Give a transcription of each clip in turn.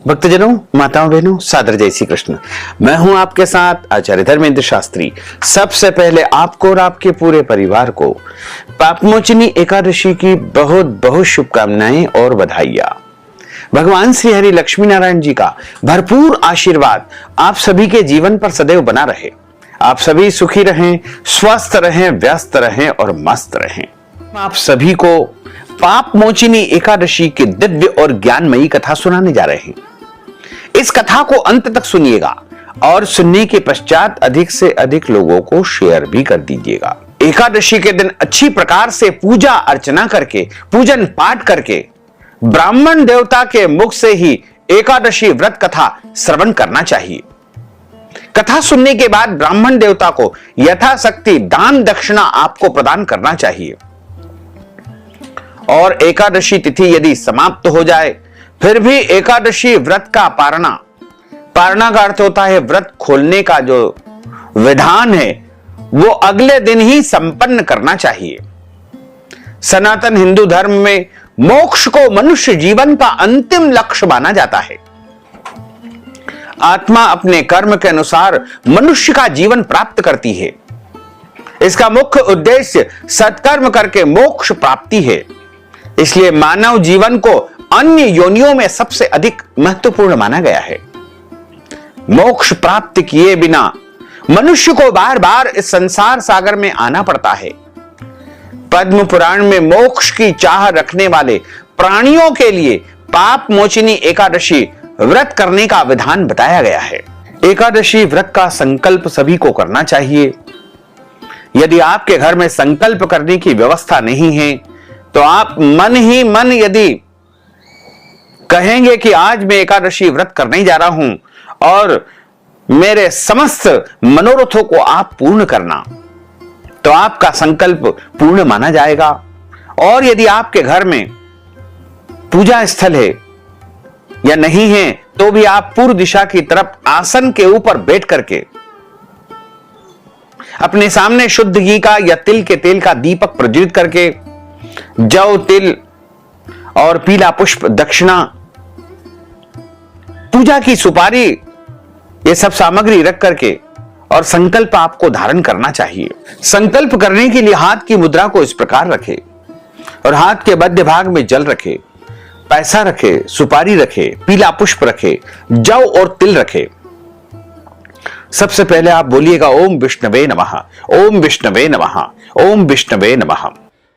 भक्तजनों, माताओं, बहनों, सादर जय श्री कृष्ण। मैं हूं आपके साथ आचार्य धर्मेंद्र शास्त्री। सबसे पहले आपको और आपके पूरे परिवार को पापमोचनी एकादशी की बहुत बहुत शुभकामनाएं और बधाइयां। भगवान श्री हरि लक्ष्मी नारायण जी का भरपूर आशीर्वाद आप सभी के जीवन पर सदैव बना रहे। आप सभी सुखी रहें, स्वस्थ रहें, व्यस्त रहें और मस्त रहें। आप सभी को पाप मोचिनी एकादशी की दिव्य और ज्ञानमयी कथा सुनाने जा रहे हैं। इस कथा को अंत तक सुनिएगा और सुनने के पश्चात अधिक से अधिक लोगों को शेयर भी कर दीजिएगा। एकादशी के दिन अच्छी प्रकार से पूजा अर्चना करके, पूजन पाठ करके ब्राह्मण देवता के मुख से ही एकादशी व्रत कथा श्रवण करना चाहिए। कथा सुनने के बाद ब्राह्मण देवता को यथाशक्ति दान दक्षिणा आपको प्रदान करना चाहिए। और एकादशी तिथि यदि समाप्त हो जाए फिर भी एकादशी व्रत का पारणा का अर्थ होता है व्रत खोलने का जो विधान है वो अगले दिन ही संपन्न करना चाहिए। सनातन हिंदू धर्म में मोक्ष को मनुष्य जीवन का अंतिम लक्ष्य माना जाता है। आत्मा अपने कर्म के अनुसार मनुष्य का जीवन प्राप्त करती है। इसका मुख्य उद्देश्य सत्कर्म करके मोक्ष प्राप्ति है। इसलिए मानव जीवन को अन्य योनियों में सबसे अधिक महत्वपूर्ण माना गया है। मोक्ष प्राप्त किए बिना मनुष्य को बार बार इस संसार सागर में आना पड़ता है। पद्म पुराण में मोक्ष की चाह रखने वाले प्राणियों के लिए पाप मोचिनी एकादशी व्रत करने का विधान बताया गया है। एकादशी व्रत का संकल्प सभी को करना चाहिए। यदि आपके घर में संकल्प करने की व्यवस्था नहीं है तो आप मन ही मन यदि कहेंगे कि आज मैं एकादशी व्रत करने जा रहा हूं और मेरे समस्त मनोरथों को आप पूर्ण करना, तो आपका संकल्प पूर्ण माना जाएगा। और यदि आपके घर में पूजा स्थल है या नहीं है तो भी आप पूर्व दिशा की तरफ आसन के ऊपर बैठ करके अपने सामने शुद्ध घी का या तिल के तेल का दीपक प्रज्वलित करके जौ, तिल और पीला पुष्प, दक्षिणा, पूजा की सुपारी, ये सब सामग्री रख करके और संकल्प आपको धारण करना चाहिए। संकल्प करने के लिए हाथ की मुद्रा को इस प्रकार रखे और हाथ के मध्य भाग में जल रखे, पैसा रखे, सुपारी रखे, पीला पुष्प रखे, जौ और तिल रखे। सबसे पहले आप बोलिएगा ओम विष्णवे नमः, ओम विष्णवे नमः, ओम विष्णवे नमः।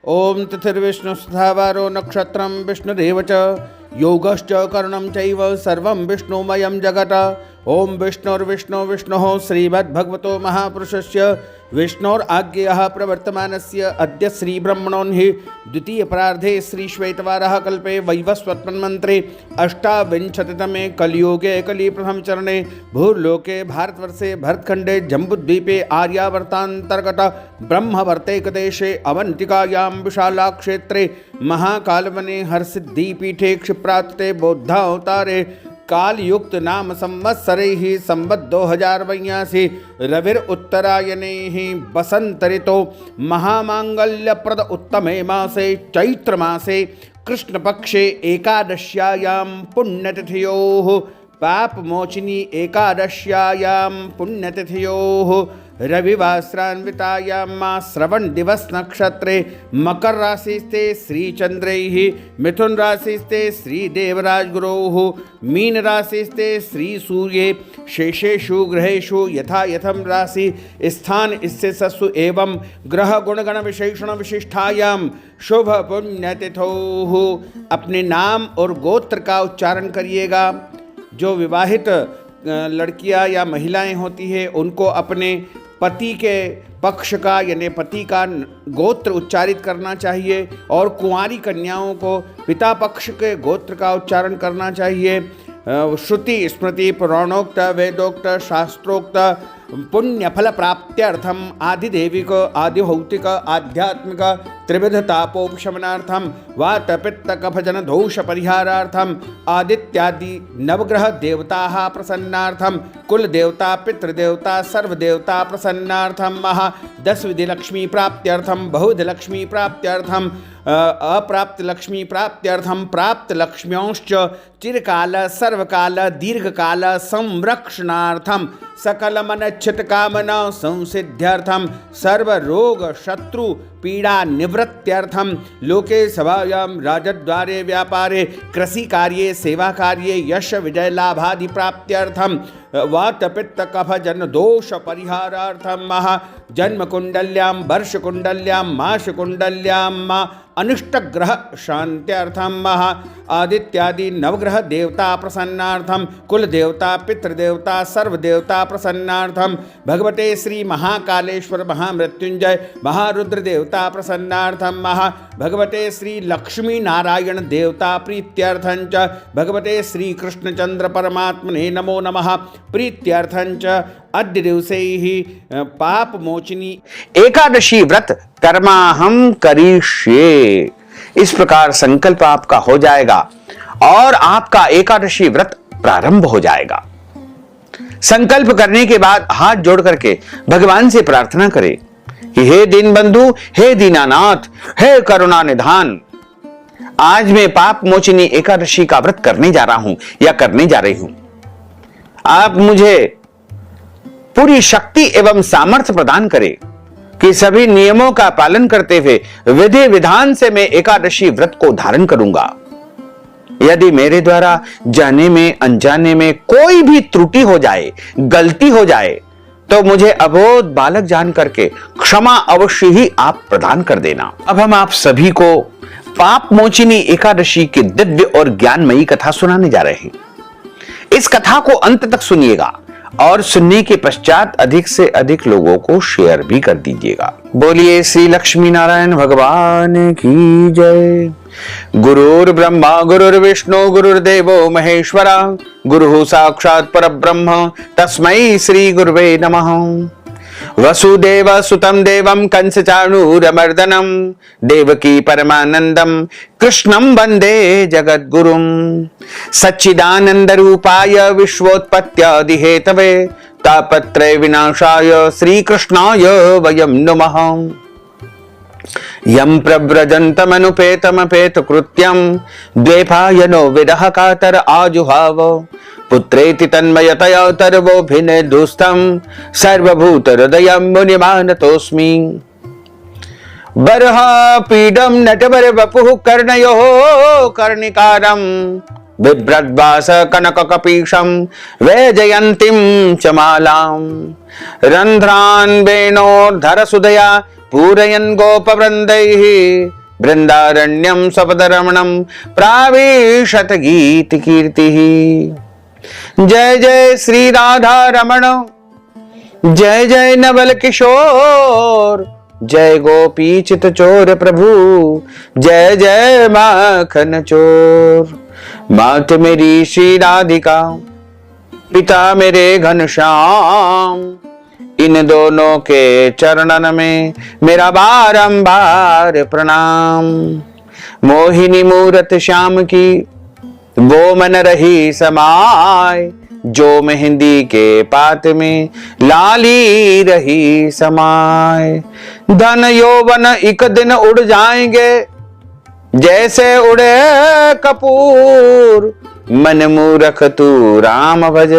ओम तिथिर्विष्णु स्थावारो नक्षत्रम विष्णुदेव च योगश्च करणं चैव सर्वं विष्णुमयं जगत्। ओम विष्णुर्विष्णु विष्णुः श्रीमद्भगवतो महापुरुषस्य विष्णोराज्ञया प्रवर्तमानस्य अद्य श्रीब्रह्मणोन्हि द्वितीयपरार्धे श्रीश्वेतवारः कल्पे वैवस्वत्मन्वन्तरे अष्टाविंशतितमे कलियुगे कलिप्रथमचरणे भूर्लोके भारतवर्षे भरतखण्डे जम्बूद्वीपे आर्यावर्तान्तर्गत ब्रह्मवर्तैकदेशे अवन्तिकायां विशालाक्षेत्रे महाकालवने हर्षिद्दीपीठे क्षिप्रातते बौद्धावतारे कालयुक्त नाम संवत्सरे ही संवत् 2082 रविर उत्तरायणे ही बसंत ऋतो महामांगल्यप्रद उत्तमे मासे चैत्र मासे कृष्ण पक्षे एकादश्यायां पुण्यतिथयोः पाप मोचिनी एकादश्यायां पुण्यतिथयोः रविवासरान्वितायां मां श्रवण दिवस नक्षत्रे मकर राशिस्ते श्रीचंद्रैः, मिथुन राशिस्ते श्रीदेवराज गुरोः, मीन राशिस्ते श्रीसूर्ये, शेषेषु ग्रहेषु यथा यथम राशि स्थान स्थितसु एवं ग्रह गुणगण विशेषण विशिष्टायां शुभ पुण्यतिथोः। अपने नाम और गोत्र का उच्चारण करिएगा। जो विवाहित लड़कियां या महिलाएं होती है उनको अपने पति के पक्ष का यानी पति का गोत्र उच्चारित करना चाहिए और कुंवारी कन्याओं को पिता पक्ष के गोत्र का उच्चारण करना चाहिए। श्रुति स्मृति पुराणोक्त वेदोक्त शास्त्रोक्त पुण्यफल प्राप्त्यर्थम आदिदेविक आदिभौतिक आध्यात्मिक त्रिविध तापोपशमनार्थम वात पित्त कफ जन दोष परिहारार्थम आदित्यादि नवग्रह देवताः प्रसन्नार्थम कुल देवता पितृदेवता सर्वदेवता प्रसन्नार्थम महा 10 विधि लक्ष्मी प्राप्त्यर्थम बहुविधि लक्ष्मी प्राप्त्यर्थम अप्राप्त लक्ष्मी प्राप्त्यर्थम प्राप्त लक्ष्म्योश्च चिरकाल सर्वकाल दीर्घकाल संरक्षणार्थम सकल मनच्छित कामना संसिद्ध्यर्थम सर्व रोग शत्रु पीड़ा निवृत्त्यर्थम लोके सभायां राजद्वारे व्यापारे कृषि कार्ये सेवा कार्ये यश विजय लाभादि प्राप्त्यर्थम वात पित्त कफ जन दोष परिहारार्थम महा जन्म कुंडल्यां वर्ष कुंडल्यां मास कुंडल्यां अनिष्ट ग्रह शांत्यर्थम महा आदित्यादि नवग्रह देवता प्रसन्नार्थम कुल देवता पितृदेवता सर्वदेवता प्रसन्नार्थम भगवते श्री महाकालेश्वर महामृत्युंजय महारुद्र देवता प्रसन्नार्थम महा भगवते श्री लक्ष्मी नारायण देवता प्रीत्यर्थं च भगवते श्री कृष्णचंद्र परमात्मने नमो नमः प्रीत्यर्थं च अद्य दिवसे ही पाप मोचनी एकादशी व्रत कर्माहम करिष्ये, इस प्रकार संकल्प आपका हो जाएगा और आपका एकादशी व्रत प्रारंभ हो जाएगा। संकल्प करने के बाद हाथ जोड़ करके भगवान से प्रार्थना करें कि हे दीन बंधु, हे दीनानाथ, हे करुणा निधान, आज मैं पाप मोचनी एकादशी का व्रत करने जा रहा हूं या करने जा रही हूं। आप मुझे पूरी शक्ति एवं सामर्थ्य प्रदान करें कि सभी नियमों का पालन करते हुए विधि विधान से मैं एकादशी व्रत को धारण करूंगा। यदि मेरे द्वारा जाने में अनजाने में कोई भी त्रुटि हो जाए, गलती हो जाए, तो मुझे अबोध बालक जान करके क्षमा अवश्य ही आप प्रदान कर देना। अब हम आप सभी को पाप मोचिनी एकादशी की दिव्य और ज्ञानमयी कथा सुनाने जा रहे हैं। इस कथा को अंत तक सुनिएगा और सुनने के पश्चात अधिक से अधिक लोगों को शेयर भी कर दीजिएगा। बोलिए श्री लक्ष्मी नारायण भगवान की जय। गुरुर् ब्रह्मा गुरुर्विष्णु गुरुर्देवो महेश्वरा गुरुः साक्षात् परब्रह्म तस्मै श्री गुरुवे नमः। वसुदेव सुतं देवं कंस चाणूरमर्दनं देवकी परमानंदं कृष्णं वंदे जगद्गुरुं। सच्चिदानंद रूपाय विश्वोत्पत्त्यादि हेतवे तापत्रय विनाशाय श्रीकृष्णाय वयं नुमः। यं प्रव्रजन्तमनुपेतमपेत कृत्यं द्वैपायनो विरह कातर आजुहाव पुत्रेति तन्मयतया तर्वोऽभिनेदुस्तं सर्वभूत हृदयं मुनिमानतोऽस्मि। बर्हापीडं नटवर वपुः कर्णयोः कर्णिकारं बिभ्रद्वास कनककपीशं वैजयन्तीं च मालां। रन्ध्रान् वेणोर्धरसुधया पूरयन् गोपवृन्दैः बृन्दारण्यं सपदरमणं प्राविशत गीतकीर्तिः। जय जय श्री राधा रमण, जय जय नवल किशोर, जय गोपी चित चोर प्रभु, जय जय माखन चोर। मात मेरी श्री राधिका, पिता मेरे घनश्याम, इन दोनों के चरणन में मेरा बारंबार प्रणाम। मोहिनी मूरत श्याम की वो मन रही समाय, जो मेहंदी के पात में लाली रही समाय। धन यौवन एक दिन उड़ जाएंगे जैसे उड़े कपूर, मन मूरख तू राम भज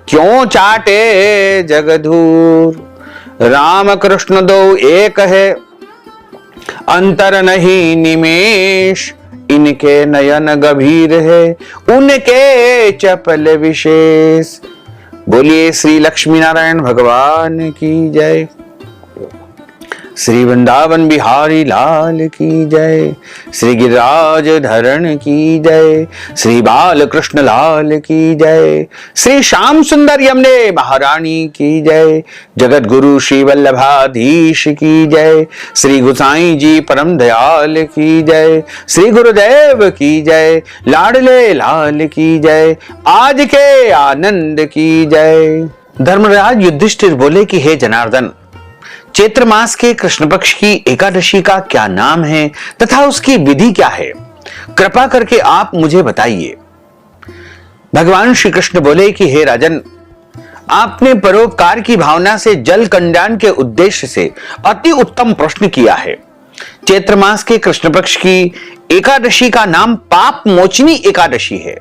क्यों चाटे जगधूर। राम कृष्ण दो एक है अंतर नहीं निमेष, इनके नयन गंभीर है उनके चपल विशेष। बोलिए श्री लक्ष्मी नारायण भगवान की जय। श्री वृंदावन बिहारी लाल की जय। श्री गिरिराज धरण की जय। श्री बाल कृष्ण लाल की जय। श्री श्याम सुंदर यमुने महारानी की जय। जगत गुरु श्री वल्लभाधीश की जय। श्री गुसाई जी परम दयाल की जय। श्री गुरुदेव की जय। लाडले लाल की जय। आज के आनंद की जय। धर्मराज युधिष्ठिर बोले कि हे जनार्दन, चैत्र मास के कृष्ण पक्ष की एकादशी का क्या नाम है तथा उसकी विधि क्या है, कृपा करके आप मुझे बताइए। भगवान श्री कृष्ण बोले कि हे राजन, आपने परोपकार की भावना से जल कल्याण के उद्देश्य से अति उत्तम प्रश्न किया है। चैत्र मास के कृष्ण पक्ष की एकादशी का नाम पाप मोचनी एकादशी है।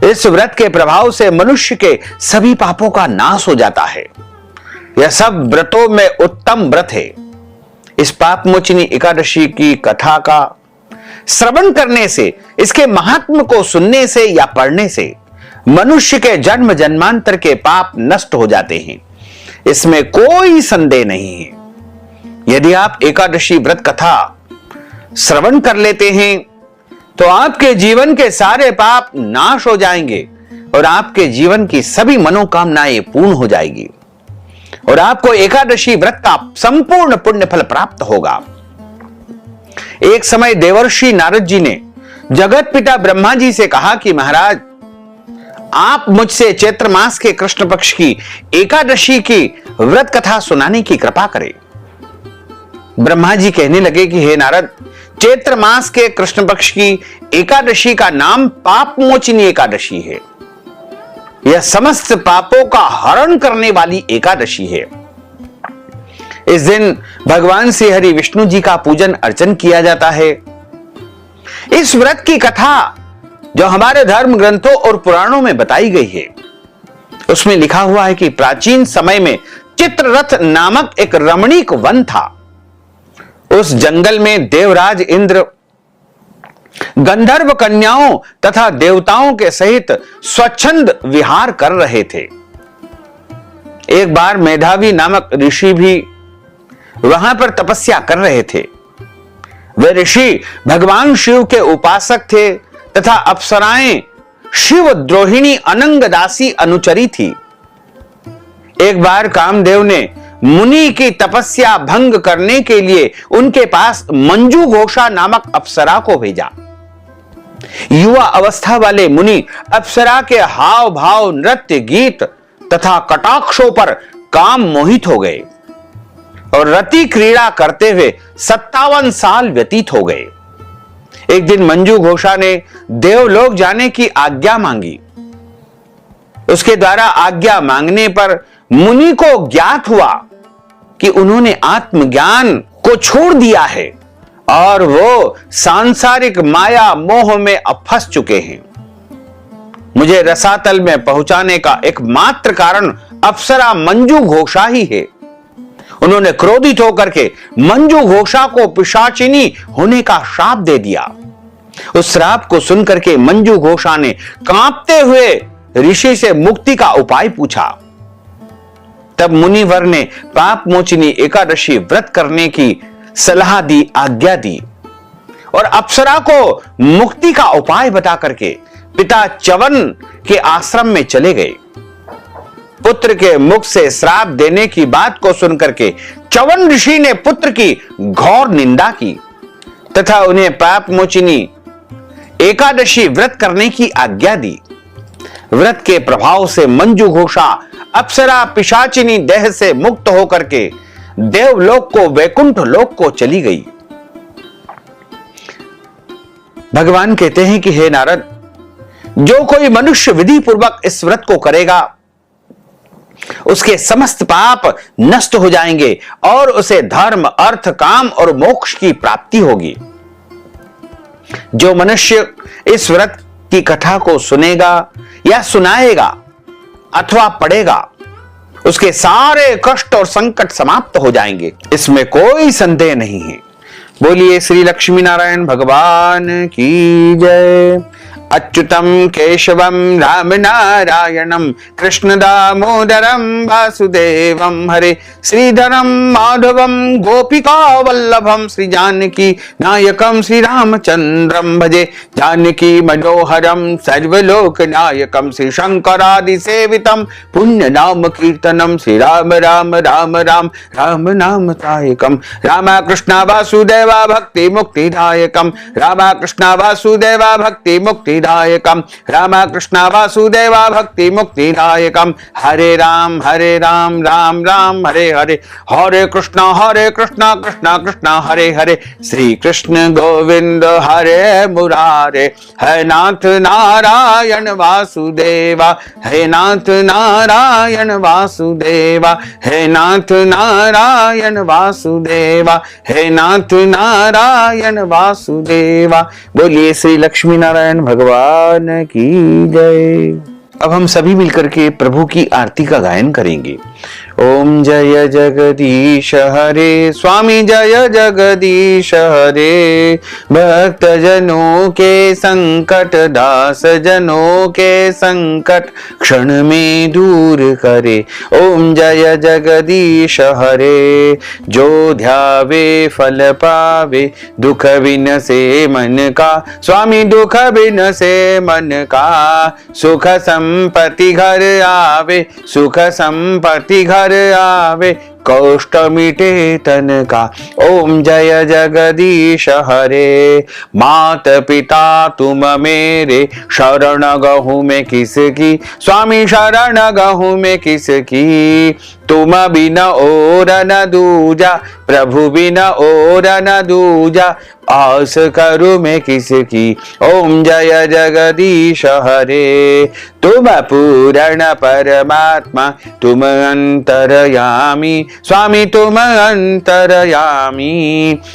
इस व्रत के प्रभाव से मनुष्य के सभी पापों का नाश हो जाता है। यह सब व्रतों में उत्तम व्रत है। इस पाप मोचनी एकादशी की कथा का श्रवण करने से, इसके महात्म को सुनने से या पढ़ने से मनुष्य के जन्म जन्मांतर के पाप नष्ट हो जाते हैं, इसमें कोई संदेह नहीं है। यदि आप एकादशी व्रत कथा श्रवण कर लेते हैं तो आपके जीवन के सारे पाप नाश हो जाएंगे और आपके जीवन की सभी मनोकामनाएं पूर्ण हो जाएगी और आपको एकादशी व्रत का संपूर्ण पुण्य फल प्राप्त होगा। एक समय देवर्षि नारद जी ने जगत पिता ब्रह्मा जी से कहा कि महाराज, आप मुझसे चैत्र मास के कृष्ण पक्ष की एकादशी की व्रत कथा सुनाने की कृपा करें। ब्रह्मा जी कहने लगे कि हे नारद, चैत्र मास के कृष्ण पक्ष की एकादशी का नाम पाप मोचनी एकादशी है। यह समस्त पापों का हरण करने वाली एकादशी है। इस दिन भगवान श्री हरि विष्णु जी का पूजन अर्चन किया जाता है। इस व्रत की कथा जो हमारे धर्म ग्रंथों और पुराणों में बताई गई है, उसमें लिखा हुआ है कि प्राचीन समय में चित्ररथ नामक एक रमणीक वन था। उस जंगल में देवराज इंद्र गंधर्व कन्याओं तथा देवताओं के सहित स्वच्छंद विहार कर रहे थे। एक बार मेधावी नामक ऋषि भी वहां पर तपस्या कर रहे थे। वे ऋषि भगवान शिव के उपासक थे तथा अप्सराएं शिव द्रोहिणी अनंग दासी अनुचरी थी। एक बार कामदेव ने मुनि की तपस्या भंग करने के लिए उनके पास मंजू घोषा नामक अप्सरा को भेजा। युवा अवस्था वाले मुनि अप्सरा के हाव भाव, नृत्य, गीत तथा कटाक्षों पर काम मोहित हो गए और रति क्रीड़ा करते हुए 57 साल व्यतीत हो गए। एक दिन मंजू घोषा ने देवलोक जाने की आज्ञा मांगी। उसके द्वारा आज्ञा मांगने पर मुनि को ज्ञात हुआ कि उन्होंने आत्मज्ञान को छोड़ दिया है और वो सांसारिक माया मोह में फंस चुके हैं। मुझे रसातल में पहुंचाने का एकमात्र कारण अप्सरा मंजू घोषा ही है। उन्होंने क्रोधित होकर के मंजू घोषा को पिशाचिनी होने का श्राप दे दिया। उस श्राप को सुनकर के मंजू घोषा ने कांपते हुए ऋषि से मुक्ति का उपाय पूछा। तब मुनिवर ने पाप मोचनी एकादशी व्रत करने की सलाह दी, आज्ञा दी और अप्सरा को मुक्ति का उपाय बता करके पिता च्यवन के आश्रम में चले गए। पुत्र के मुख से श्राप देने की बात को सुनकर के च्यवन ऋषि ने पुत्र की घोर निंदा की तथा उन्हें पाप मोचनी एकादशी व्रत करने की आज्ञा दी। व्रत के प्रभाव से मंजू घोषा अप्सरा पिशाचिनी देह से मुक्त होकर के देवलोक को, वैकुंठ लोक को चली गई। भगवान कहते हैं कि हे नारद, जो कोई मनुष्य विधि पूर्वक इस व्रत को करेगा उसके समस्त पाप नष्ट हो जाएंगे और उसे धर्म, अर्थ, काम और मोक्ष की प्राप्ति होगी। जो मनुष्य इस व्रत की कथा को सुनेगा या सुनाएगा अथवा पढ़ेगा, उसके सारे कष्ट और संकट समाप्त हो जाएंगे, इसमें कोई संदेह नहीं है। बोलिए श्री लक्ष्मी नारायण भगवान की जय। अच्युतम केशवम राम नारायणम कृष्ण दामोदरम वासुदेवम हरे श्रीधरम माधवम गोपिका वल्लभम श्री जानकी नायकम श्री रामचंद्रम भजे। जानकी मनोहरम सर्वलोक नायकम श्री शंकरादि सेवितम पुण्य नाम कीर्तनम श्री राम राम राम राम राम नाम तायकम। रामा कृष्णा वासुदेवा भक्ति मुक्तिदायकम। रामा कृष्णा वासुदेवा भक्ति मुक्ति मुक्तिदायकम, राम कृष्ण वासुदेवा भक्ति मुक्तिदायकम, हरे राम राम राम हरे हरे, हरे कृष्ण कृष्ण कृष्ण हरे हरे, श्री कृष्ण गोविंद हरे मुरारे, है नाथ नारायण वासुदेवा, है नाथ नारायण वासुदेवा, है नाथ नारायण वासुदेवा, है नाथ नारायण वासुदेवा। बोलिए श्री लक्ष्मी नारायण भगवान की जय। अब हम सभी मिलकर के प्रभु की आरती का गायन करेंगे। ओम जय जगदीश हरे, स्वामी जय जगदीश हरे, भक्त जनों के संकट, दास जनों के संकट क्षण में दूर करे। ओम जय जगदीश हरे, जो ध्यावे फल पावे, दुख बिन से मन का, स्वामी दुख बिन से मन का, सुख संपत्ति घर आवे, सुख संपत्ति घर आवे, कष्ट मिटे तन का। ओम जय जगदीश हरे, मात पिता तुम मेरे, शरण गहूँ में किसकी, स्वामी शरण गहूँ में किसकी, तुम बिना और न दूजा, प्रभु बिना और न दूजा, आस करूं मैं किसकी। ओम जय जगदीश हरे, तुम पूर्ण परमात्मा, तुम अंतरयामी, स्वामी तुम अंतरयामी,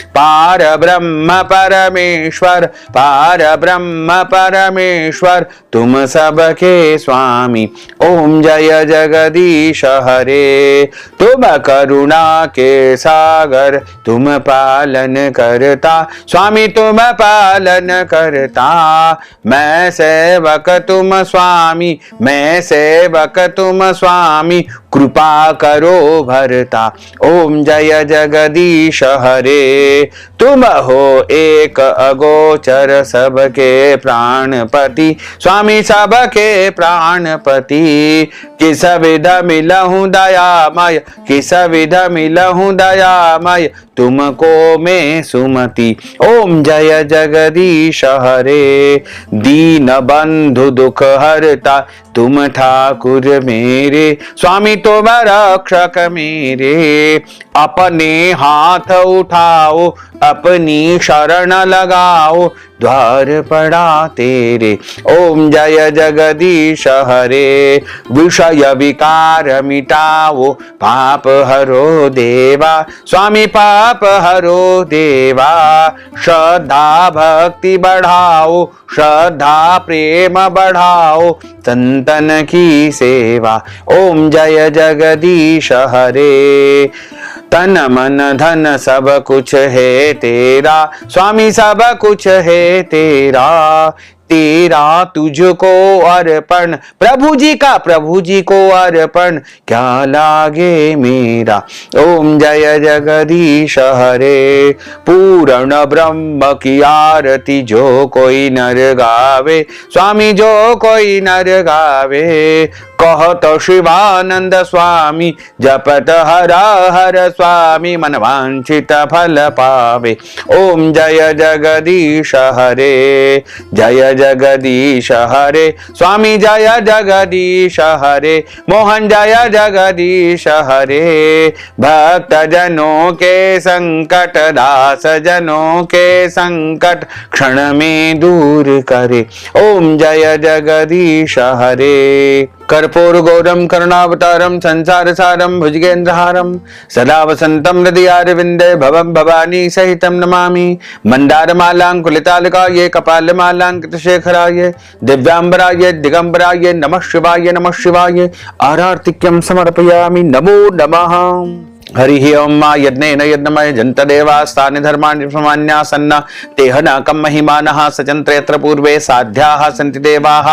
पार ब्रह्म परमेश्वर, पार ब्रह्म परमेश्वर, तुम सबके स्वामी। ओम जय जगदीश हरे, तुम करुणा के सागर, तुम पालन करता, स्वामी तुम पालन करता, मैं सेवक तुम स्वामी, मैं सेवक तुम स्वामी, कृपा करो भरता। ओम जय जगदीश हरे, तुम हो एक अगोचर, सबके प्राणपति, स्वामी सबके प्राणपति, किस विध मिलहूं दयामय, किस विध मिलहूं दयामय, तुमको मैं सुमति। ओम जय जगदीश हरे, दीन बंधु दुख हरता, तुम ठाकुर मेरे, स्वामी तुम रक्षक मेरे, अपने हाथ उठाओ, अपनी शरण लगाओ, द्वार पड़ा तेरे। ओम जय जगदीश हरे, विषय विकार मिटाओ, पाप हरो देवा, स्वामी पाप हरो देवा, श्रद्धा भक्ति बढ़ाओ, श्रद्धा प्रेम बढ़ाओ, संतन की सेवा। ओम जय जगदीश हरे, तन मन धन सब कुछ है तेरा, स्वामी सब कुछ है तेरा, तेरा तुझको अर्पण, प्रभु जी का प्रभु जी को अर्पण, क्या लागे मेरा। ओम जय जगदीश हरे, पूर्ण ब्रह्म की आरती जो कोई नर गावे, स्वामी जो कोई नर गावे, कहत शिवानंद स्वामी, जपत हर हर स्वामी, मन वांछित फल पावे। ओम जय जगदीश हरे, जय जगदीश हरे, स्वामी जय जगदीश हरे, मोहन जय जगदीश हरे, भक्त जनों के संकट, दास जनों के संकट क्षण में दूर करे। ओम जय जगदीश हरे, कर्पूर गौरम करुणावतारम, संसार सारम, भुजगेन्द्रहारम, सदा वसंतम हृदयारविंदे, भवम भवानी सहितम नमामि, मंदारमालांकुलितालकाये, कपालमालांकितशेखराय, दिव्यांबराय दिगंबराय, नमः शिवाय नमः शिवाय, आरार्तिक्यं समर्पयामि, नमो नमः। हरि ओम मा यज्ञेन यज्ञमय जन्तदेवास्तानि धर्माणि समान्यासन्न तेह नाकं महिमानः सचन्त्र यत्र पूर्वे साध्याः सन्ति देवाः।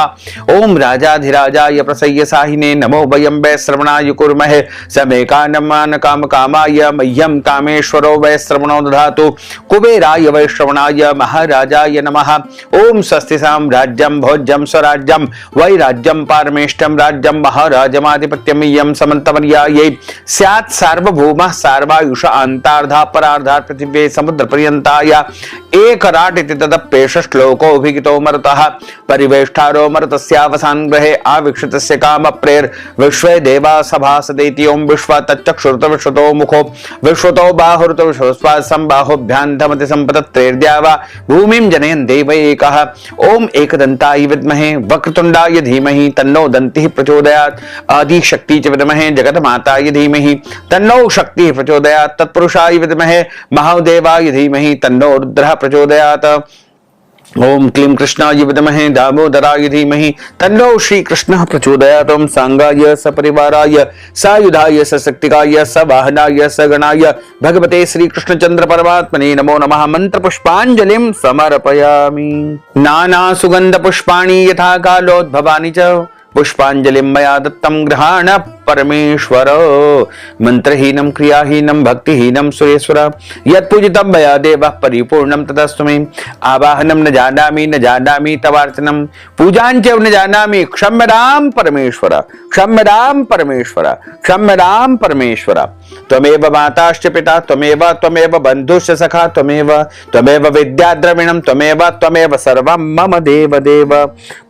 ओम राजाधिराजाय प्रसय्य साहिने नमो वयं वै श्रवणाय कुर्महे समे काममान काम कामाय मह्यं कामेश्वरो वै श्रवणो दधातु कुबेराय वै श्रवणाय महाराजाय नमः। ओम स्वस्ति साम्राज्यं भोज्यं स्वराज्यं वै राज्यं पारमेष्टं राज्यं महाराजमाधिपत्यमियं समन्तवर्यायै स्यात् सार्वभौम भूमः सार्वायुष अंतार्धा परार्धा पृथिवी समुद्र पर्यंता या एक राट इति तदप्येष श्लोको अभिगितो मरुतः परिवेष्टारो मरुतस्यावसान ग्रहे आविक्षितस्य काम प्रेर विश्वे देवा सभासदेति ओम विश्व तच्चक्षुरुत विश्वतो मुखो विश्वतो बाहुरुत विश्वस्वासं बाहुभ्यान्धमति संपतत्रेर्द्या वा भूमिं जनयन् देवैकः ओम एकदन्ताय विद्महे वक्रतुण्डाय धीमहि तन्नो दन्तिः प्रचोदयात् आदि शक्ति च विद्महे जगन्माताय धीमहि तन्नो शक्तिः प्रचोदयात् तत्पुरुषाय विद्महे महादेवाय धीमहि तन्नो रुद्रः प्रचोदयात् ओम क्लीं कृष्णाय विद्महे दामोदराय धीमहि तन्नो श्री कृष्णः प्रचोदयात् ओम सांगाय सपरिवाराय सायुधाय सशक्तिकाय सवाहनाय सगणाय भगवते श्री कृष्णचंद्र परमात्मने नमो नमः। मंत्र पुष्पांजलिं समर्पयामि। नाना सुगंध पुष्पाणि यथा कालोद्भवानि च पुष्पांजलिं मया दत्तं गृहाण परमेश्वर। मंत्रहीनं क्रियाहीनं भक्तिहीनं सुरेश्वर यत्पूजितं मया देवः परिपूर्णं तदस्तु मे। आवाहनं न जानामि तवार्चनं पूजाञ्च न जानामि क्षम्यतां परमेश्वर क्षम्यतां परमेश्वर क्षम्यतां परमेश्वर। त्वमेव माताश्च पिता त्वमेव बन्धुश्च सखा त्वमेव विद्याद्रविणं त्वमेव सर्वं मम देव देव।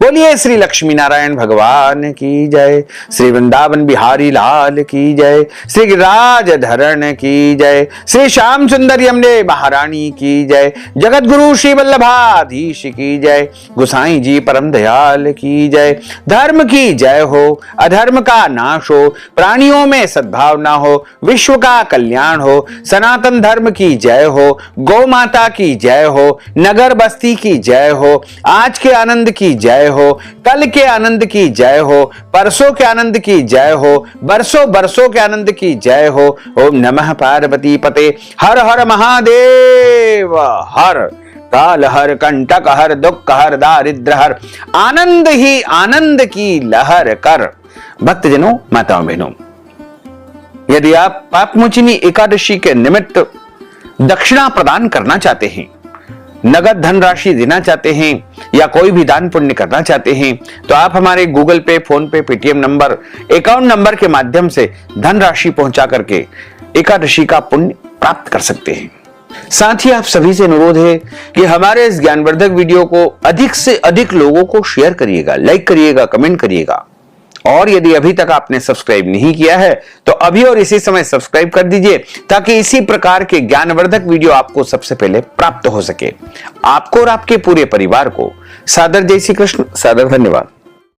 बोलिए श्री लक्ष्मी नारायण भगवान की जय, श्री वृंदावन बिहारी लाल की जय, श्री गिरिराज धरण की जय, श्री श्याम सुंदर यमुने महारानी की जय, जगत गुरु श्री वल्लभाधीश की जय, गोसाई जी परम दयाल की जय। धर्म की जय हो, अधर्म का नाश हो, प्राणियों में सद्भावना हो, विश्व का कल्याण हो। सनातन धर्म की जय हो, गौ माता की जय हो, नगर बस्ती की जय हो, आज के आनंद की जय हो, कल के आनंद की जय हो, परसों के आनंद की जय हो, बरसों बरसों के आनंद की जय हो। ओम नमः पार्वती पते हर हर महादेव हर। काल हर कंटक हर दुख हर दारिद्र हर, आनंद ही आनंद की लहर कर। भक्तजनों, माताओं बहनों, यदि आप पापमोचिनी एकादशी के निमित्त दक्षिणा प्रदान करना चाहते हैं, नगद धनराशि देना चाहते हैं या कोई भी दान पुण्य करना चाहते हैं तो आप हमारे गूगल पे, फोन पे, पेटीएम नंबर, अकाउंट नंबर के माध्यम से धनराशि पहुंचा करके एकादशी का पुण्य प्राप्त कर सकते हैं। साथ ही आप सभी से अनुरोध है कि हमारे इस ज्ञानवर्धक वीडियो को अधिक से अधिक लोगों को शेयर करिएगा, लाइक करिएगा, कमेंट करिएगा। और यदि अभी तक आपने सब्सक्राइब नहीं किया है तो अभी और इसी समय सब्सक्राइब कर दीजिए ताकि इसी प्रकार के ज्ञानवर्धक वीडियो आपको सबसे पहले प्राप्त हो सके। आपको और आपके पूरे परिवार को सादर जय श्री कृष्ण, सादर धन्यवाद।